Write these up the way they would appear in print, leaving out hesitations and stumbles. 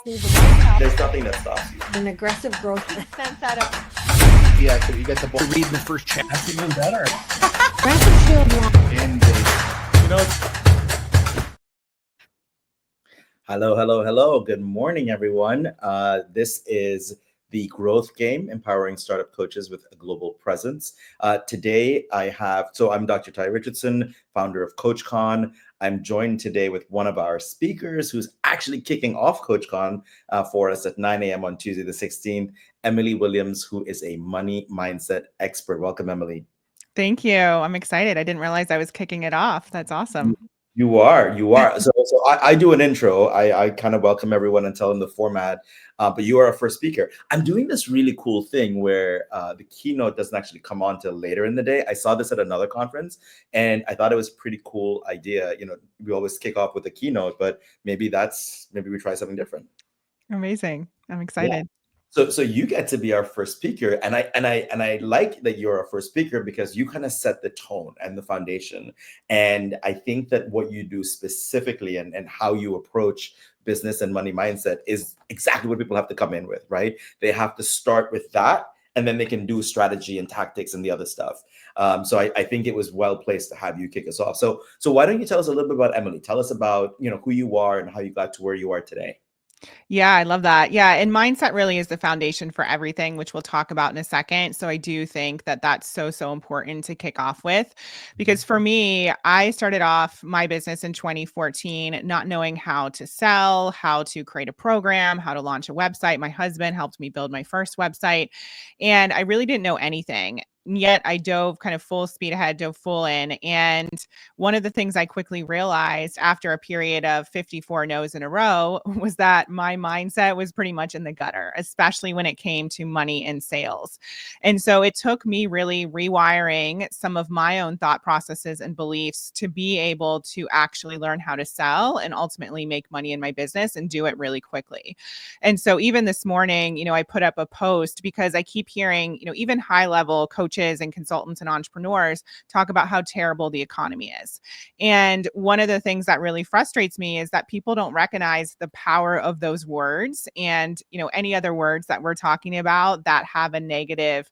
cool the most out. There's nothing that stops you. An aggressive growth sense out of Yeah, so you get to read the first chapter. Even better. aggressive shield line. You know, Hello. Good morning, everyone. This is the Growth Game, empowering startup coaches with a global presence. Today, I'm Dr. Ty Richardson, founder of CoachCon. I'm joined today with one of our speakers who's actually kicking off CoachCon for us at 9 a.m. on Tuesday, the 16th, Emily Williams, who is a money mindset expert. Welcome, Emily. Thank you. I'm excited. I didn't realize I was kicking it off. That's awesome. You are. So I do an intro. I kind of welcome everyone and tell them the format. But you are our first speaker. I'm doing this really cool thing where the keynote doesn't actually come on till later in the day. I saw this at another conference, and I thought it was a pretty cool idea. You know, we always kick off with a keynote, but maybe we try something different. Amazing. I'm excited. So you get to be our first speaker, and I like that you're our first speaker because you kind of set the tone and the foundation. And I think that what you do specifically and how you approach business and money mindset is exactly what people have to come in with, right? They have to start with that, and then they can do strategy and tactics and the other stuff. So I think it was well placed to have you kick us off. So why don't you tell us a little bit about Emily? Tell us about who you are and how you got to where you are today. Yeah, I love that. Yeah. And mindset really is the foundation for everything, which we'll talk about in a second. So I do think that that's so important to kick off with, because for me, I started off my business in 2014, not knowing how to sell, how to create a program, how to launch a website. My husband helped me build my first website, and I really didn't know anything. Yet I dove kind of full speed ahead, dove full in. And one of the things I quickly realized after a period of 54 no's in a row was that my mindset was pretty much in the gutter, especially when it came to money and sales. And so it took me really rewiring some of my own thought processes and beliefs to be able to actually learn how to sell and ultimately make money in my business and do it really quickly. And so even this morning, I put up a post because I keep hearing, even high level coaches and consultants and entrepreneurs talk about how terrible the economy is. And one of the things that really frustrates me is that people don't recognize the power of those words and, any other words that we're talking about that have a negative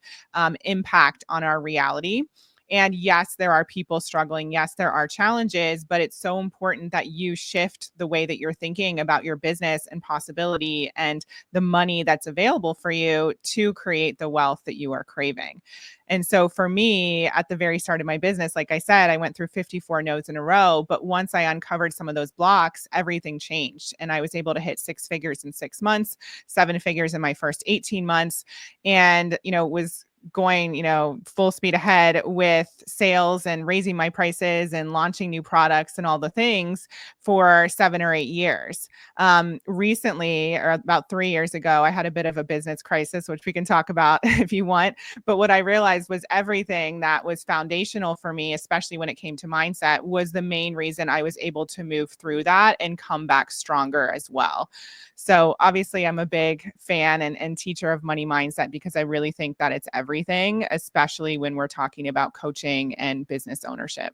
impact on our reality. And yes, there are people struggling. Yes, there are challenges, but it's so important that you shift the way that you're thinking about your business and possibility and the money that's available for you to create the wealth that you are craving. And so for me, at the very start of my business, like I said, I went through 54 no's in a row. But once I uncovered some of those blocks, everything changed. And I was able to hit 6 figures in 6 months, 7 figures in my first 18 months. And, was going, full speed ahead with sales and raising my prices and launching new products and all the things for 7 or 8 years. Recently, or about 3 years ago, I had a bit of a business crisis, which we can talk about if you want. But what I realized was everything that was foundational for me, especially when it came to mindset, was the main reason I was able to move through that and come back stronger as well. So obviously I'm a big fan and teacher of money mindset because I really think that it's everything, especially when we're talking about coaching and business ownership.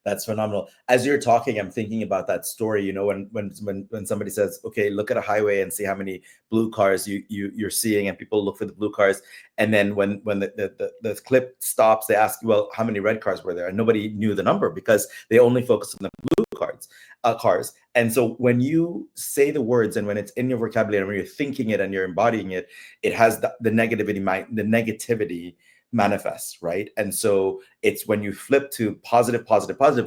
That's phenomenal. As you're talking, I'm thinking about that story. When somebody says, "Okay, look at a highway and see how many blue cars you're seeing," and people look for the blue cars, and then when the clip stops, they ask, "Well, how many red cars were there?" And nobody knew the number because they only focused on the blue cars. And so when you say the words and when it's in your vocabulary and when you're thinking it and you're embodying it, it has the negativity manifests, right? And so it's when you flip to positive,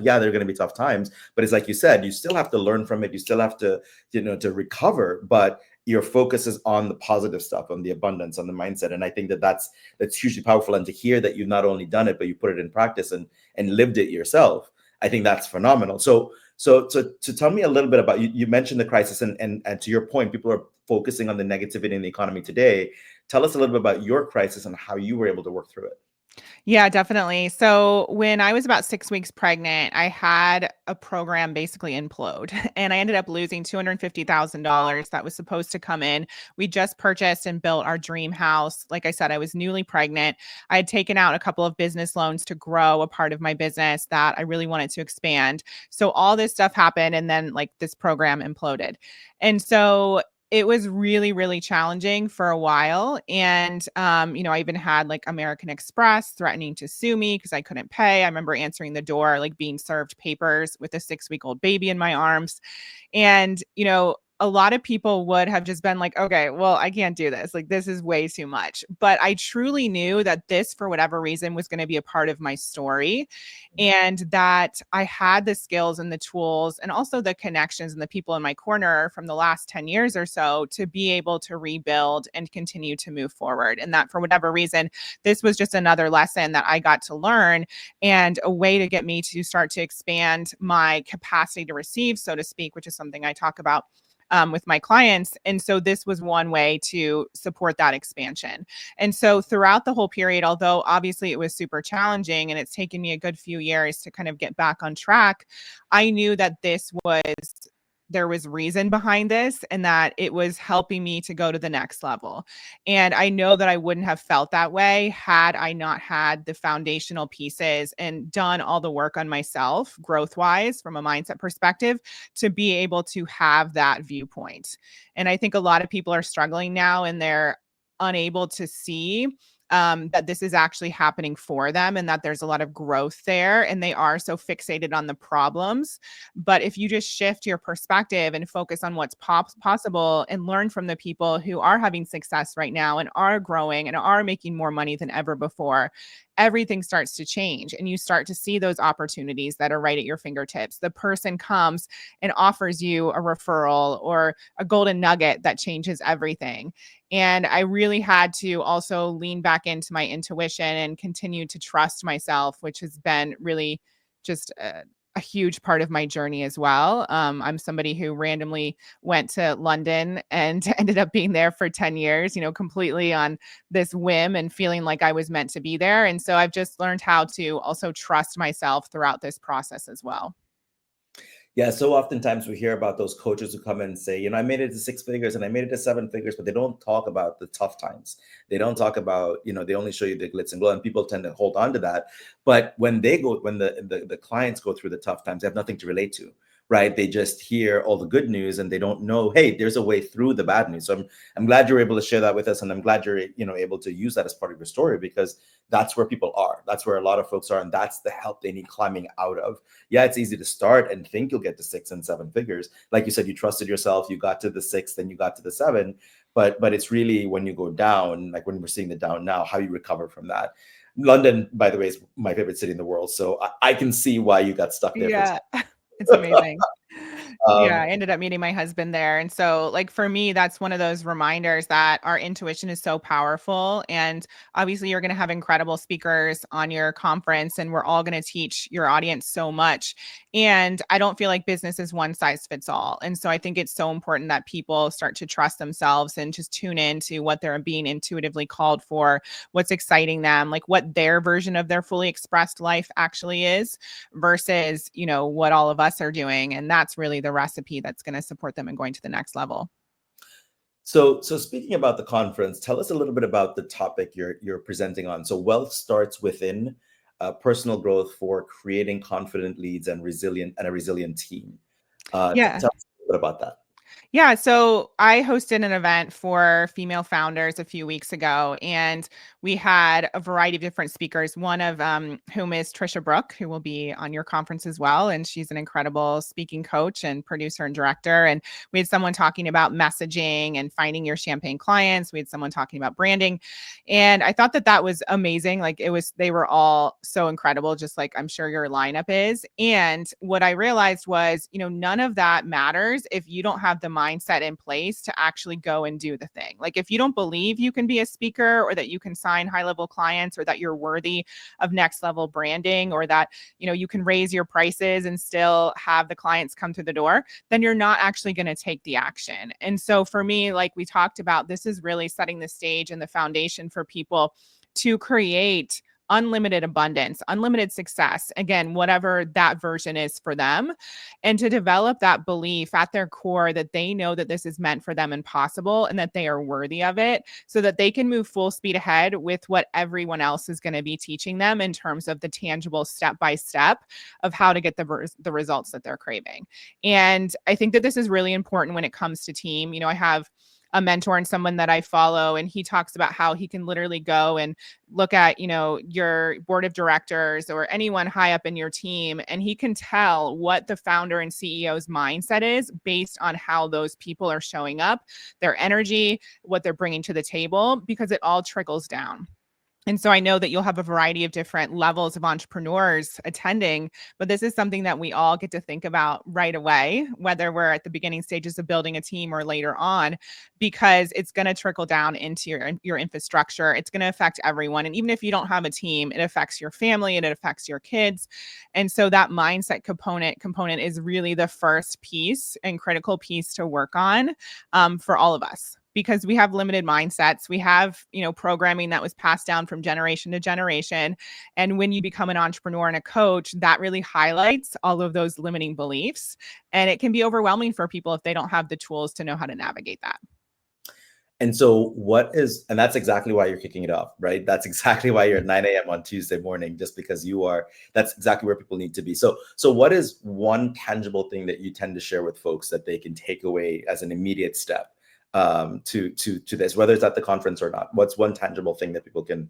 yeah, there are going to be tough times, but it's like you said, you still have to learn from it. You still have to, to recover, but your focus is on the positive stuff, on the abundance, on the mindset. And I think that's hugely powerful. And to hear that you've not only done it, but you put it in practice and lived it yourself, I think that's phenomenal. So to tell me a little bit about, you mentioned the crisis and to your point, people are focusing on the negativity in the economy today. Tell us a little bit about your crisis and how you were able to work through it. Yeah, definitely. So when I was about 6 weeks pregnant, I had a program basically implode and I ended up losing $250,000 that was supposed to come in. We just purchased and built our dream house. Like I said, I was newly pregnant. I had taken out a couple of business loans to grow a part of my business that I really wanted to expand. So all this stuff happened and then like this program imploded. And so it was really, really challenging for a while. And, I even had like American Express threatening to sue me because I couldn't pay. I remember answering the door, like being served papers with a 6-week-old baby in my arms. And, a lot of people would have just been like, okay, well, I can't do this. Like, this is way too much. But I truly knew that this, for whatever reason, was going to be a part of my story, and that I had the skills and the tools and also the connections and the people in my corner from the last 10 years or so to be able to rebuild and continue to move forward. And that, for whatever reason, this was just another lesson that I got to learn and a way to get me to start to expand my capacity to receive, so to speak, which is something I talk about with my clients. And so this was one way to support that expansion. And so throughout the whole period, although obviously it was super challenging and it's taken me a good few years to kind of get back on track, I knew that there was reason behind this and that it was helping me to go to the next level. And I know that I wouldn't have felt that way had I not had the foundational pieces and done all the work on myself, growth wise, from a mindset perspective, to be able to have that viewpoint. And I think a lot of people are struggling now and they're unable to see that this is actually happening for them and that there's a lot of growth there, and they are so fixated on the problems. But if you just shift your perspective and focus on what's possible and learn from the people who are having success right now and are growing and are making more money than ever before, everything starts to change and you start to see those opportunities that are right at your fingertips. The person comes and offers you a referral or a golden nugget that changes everything. And I really had to also lean back into my intuition and continue to trust myself, which has been really just a huge part of my journey as well. I'm somebody who randomly went to London and ended up being there for 10 years, completely on this whim and feeling like I was meant to be there. And so I've just learned how to also trust myself throughout this process as well. Yeah, so oftentimes we hear about those coaches who come in and say, I made it to 6 figures and I made it to 7 figures, but they don't talk about the tough times. They don't talk about, they only show you the glitz and glow, and people tend to hold on to that. But when the clients go through the tough times, they have nothing to relate to, right? They just hear all the good news and they don't know, hey, there's a way through the bad news. So I'm glad you're able to share that with us, and I'm glad you're able to use that as part of your story, because that's where people are. That's where a lot of folks are, and that's the help they need climbing out of. Yeah, it's easy to start and think you'll get to 6 and 7 figures. Like you said, you trusted yourself, you got to the 6, then you got to the 7. But it's really when you go down, like when we're seeing the down now, how you recover from that. London, by the way, is my favorite city in the world. So I can see why you got stuck there. Yeah, it's amazing. Yeah, I Um, ended up meeting my husband there. And so, like, for me, that's one of those reminders that our intuition is so powerful. And obviously, you're going to have incredible speakers on your conference, and we're all going to teach your audience so much. And I don't feel like business is one size fits all. And so, I think it's so important that people start to trust themselves and just tune into what they're being intuitively called for, what's exciting them, like what their version of their fully expressed life actually is versus, what all of us are doing. And that's really the recipe that's going to support them in going to the next level. So speaking about the conference, tell us a little bit about the topic you're presenting on. So wealth starts within, personal growth for creating confident leads and a resilient team. Yeah. Tell us a little bit about that. Yeah, so I hosted an event for female founders a few weeks ago, and we had a variety of different speakers, one of whom is Trisha Brook, who will be on your conference as well. And she's an incredible speaking coach and producer and director. And we had someone talking about messaging and finding your champagne clients. We had someone talking about branding. And I thought that was amazing. Like they were all so incredible, just like I'm sure your lineup is. And what I realized was, none of that matters if you don't have the mindset in place to actually go and do the thing. Like if you don't believe you can be a speaker or that you can sign high level clients or that you're worthy of next level branding or that, you can raise your prices and still have the clients come through the door, then you're not actually going to take the action. And so for me, like we talked about, this is really setting the stage and the foundation for people to create unlimited abundance, unlimited success, again, whatever that version is for them, and to develop that belief at their core that they know that this is meant for them and possible and that they are worthy of it, so that they can move full speed ahead with what everyone else is going to be teaching them in terms of the tangible step by step of how to get the results that they're craving. And I think that this is really important when it comes to team. I have a mentor and someone that I follow, and he talks about how he can literally go and look at, your board of directors or anyone high up in your team, and he can tell what the founder and CEO's mindset is based on how those people are showing up, their energy, what they're bringing to the table, because it all trickles down. And so I know that you'll have a variety of different levels of entrepreneurs attending, but this is something that we all get to think about right away, whether we're at the beginning stages of building a team or later on, because it's going to trickle down into your infrastructure. It's going to affect everyone. And even if you don't have a team, it affects your family and it affects your kids. And so that mindset component is really the first piece and critical piece to work on for all of us, because we have limited mindsets. We have, programming that was passed down from generation to generation. And when you become an entrepreneur and a coach, that really highlights all of those limiting beliefs. And it can be overwhelming for people if they don't have the tools to know how to navigate that. And so and that's exactly why you're kicking it off, right? That's exactly why you're at 9 a.m. on Tuesday morning, just because that's exactly where people need to be. So what is one tangible thing that you tend to share with folks that they can take away as an immediate step to this, whether it's at the conference or not? What's one tangible thing that people can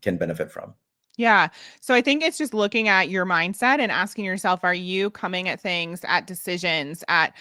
benefit from? Yeah. So I think it's just looking at your mindset and asking yourself, are you coming at things, at decisions, at,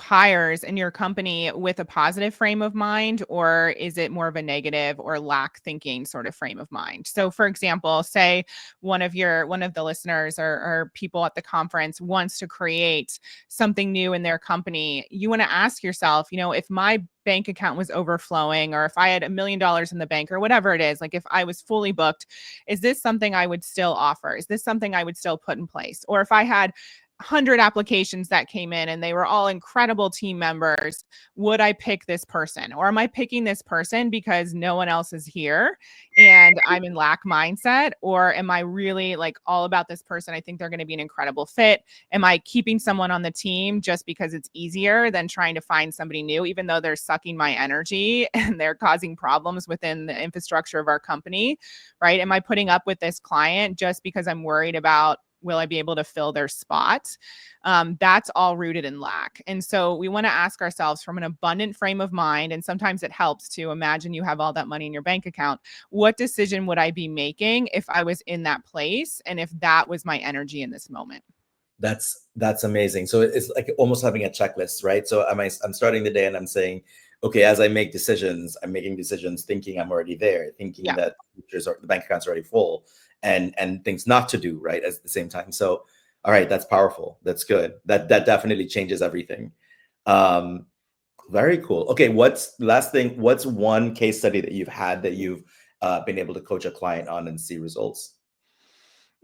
hires in your company with a positive frame of mind, or is it more of a negative or lack thinking sort of frame of mind? So for example, say one of the listeners or people at the conference wants to create something new in their company. You want to ask yourself, if my bank account was overflowing, or if I had $1 million in the bank, or whatever it is, like if I was fully booked, is this something I would still offer? Is this something I would still put in place? Or if I had 100 applications that came in and they were all incredible team members, would I pick this person? Or am I picking this person because no one else is here and I'm in lack mindset? Or am I really all about this person? I think they're going to be an incredible fit. Am I keeping someone on the team just because it's easier than trying to find somebody new, even though they're sucking my energy and they're causing problems within the infrastructure of our company, right? Am I putting up with this client just because I'm worried about, will I be able to fill their spot? That's all rooted in lack. And so we want to ask ourselves from an abundant frame of mind, and sometimes it helps to imagine you have all that money in your bank account. What decision would I be making if I was in that place and if that was my energy in this moment? That's amazing. So it's like almost having a checklist, right? So I'm starting the day and I'm saying, okay, as I make decisions, I'm making decisions thinking I'm already there, thinking that the bank account's already full, and things not to do, right, at the same time. So, all right, that's powerful. That's good. That definitely changes everything. Very cool. Okay, what's one case study that you've had that you've been able to coach a client on and see results?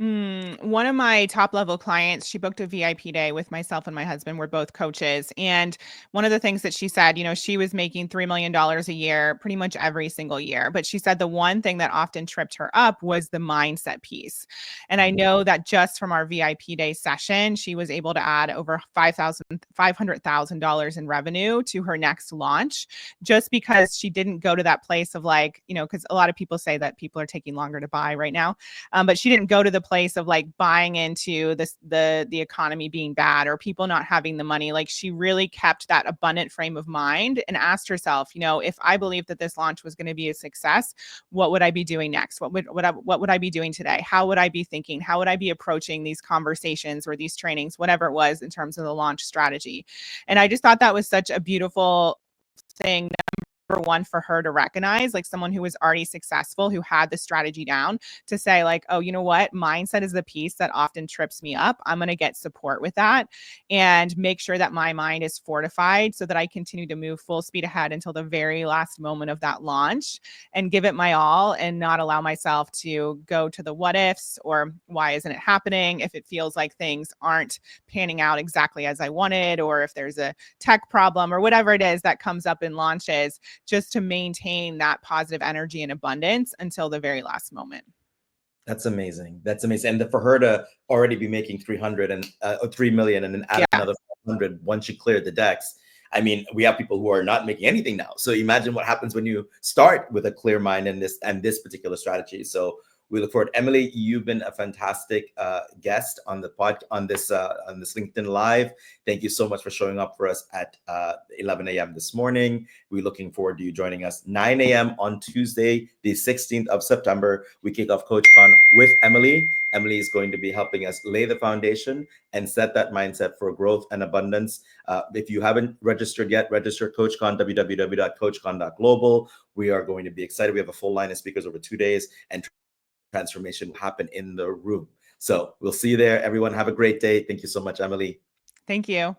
One of my top level clients, she booked a VIP day with myself and my husband. We're both coaches. And one of the things that she said, she was making $3 million a year, pretty much every single year. But she said the one thing that often tripped her up was the mindset piece. And I know that just from our VIP day session, she was able to add over $500,000 in revenue to her next launch, just because she didn't go to that place of because a lot of people say that people are taking longer to buy right now. But she didn't go to the place of buying into the economy being bad or people not having the money. She really kept that abundant frame of mind and asked herself, if I believed that this launch was going to be a success, what would I be doing next? What would I be doing today? How would I be thinking? How would I be approaching these conversations or these trainings, whatever it was in terms of the launch strategy? And I just thought that was such a beautiful thing. Number one, for her to recognize, someone who was already successful, who had the strategy down, to say oh, you know what? Mindset is the piece that often trips me up. I'm going to get support with that and make sure that my mind is fortified so that I continue to move full speed ahead until the very last moment of that launch and give it my all and not allow myself to go to the what ifs or why isn't it happening if it feels like things aren't panning out exactly as I wanted, or if there's a tech problem or whatever it is that comes up in launches, just to maintain that positive energy and abundance until the very last moment. That's amazing. That's amazing. And for her to already be making 300 and 3 million and then add another 500 once she cleared the decks. I mean, we have people who are not making anything now. So imagine what happens when you start with a clear mind and this particular strategy. So we look forward. Emily, you've been a fantastic guest on the on this LinkedIn Live. Thank you so much for showing up for us at 11 a.m. this morning. We're looking forward to you joining us 9 a.m. on Tuesday, the 16th of September. We kick off CoachCon with Emily. Emily is going to be helping us lay the foundation and set that mindset for growth and abundance. If you haven't registered yet, register CoachCon, www.coachcon.global. We are going to be excited. We have a full line of speakers over 2 days, and transformation will happen in the room. So we'll see you there. Everyone have a great day. Thank you so much, Emily. Thank you.